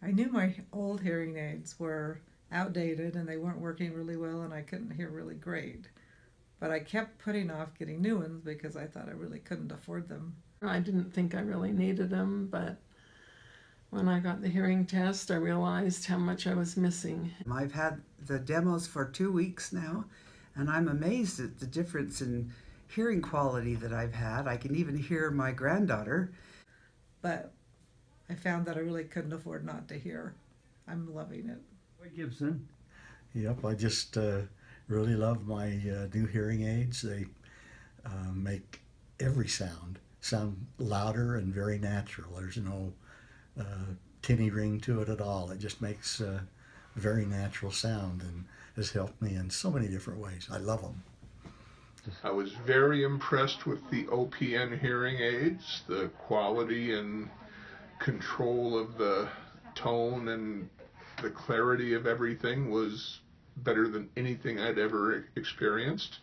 I knew my old hearing aids were outdated and they weren't working really well and I couldn't hear really great. But I kept putting off getting new ones because I thought I really couldn't afford them. I didn't think I really needed them, but when I got the hearing test, I realized how much I was missing. I've had the demos for 2 weeks now, and I'm amazed at the difference in hearing quality that I've had. I can even hear my granddaughter. But I found that I really couldn't afford not to hear. I'm loving it. Gibson. Yep, I just really love my new hearing aids. They make every sound louder and very natural. There's no tinny ring to it at all. It just makes a very natural sound and has helped me in so many different ways. I love them. I was very impressed with the OPN hearing aids. The quality and control of the tone and the clarity of everything was better than anything I'd ever experienced.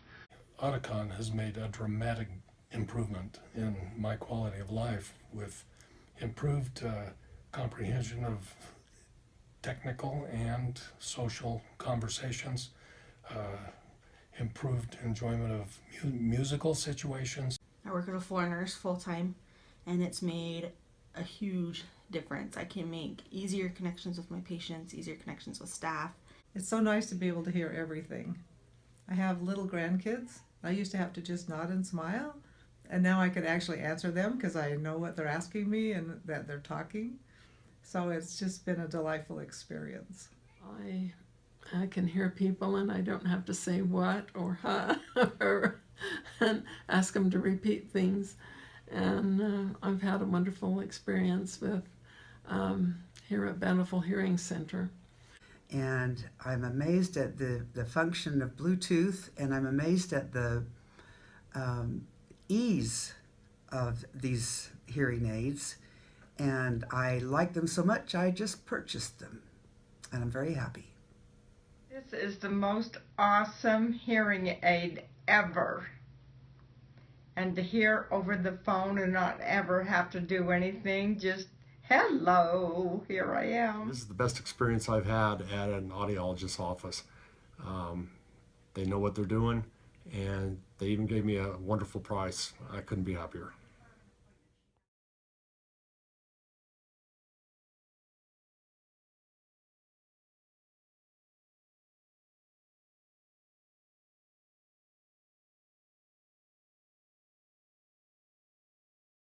Audicon has made a dramatic improvement in my quality of life with improved comprehension of technical and social conversations, improved enjoyment of musical situations. I work at a floor nurse full-time, and it's made a huge difference. I can make easier connections with my patients, easier connections with staff. It's so nice to be able to hear everything. I have little grandkids. I used to have to just nod and smile, and now I could actually answer them because I know what they're asking me and that they're talking. So it's just been a delightful experience. I can hear people and I don't have to say what or huh or and ask them to repeat things. And I've had a wonderful experience with here at Bountiful Hearing Center. And I'm amazed at the function of Bluetooth, and I'm amazed at the ease of these hearing aids. And I like them so much, I just purchased them, and I'm very happy. This is the most awesome hearing aid ever. And to hear over the phone and not ever have to do anything, just hello, here I am. This is the best experience I've had at an audiologist's office. They know what they're doing, and they even gave me a wonderful price. I couldn't be happier.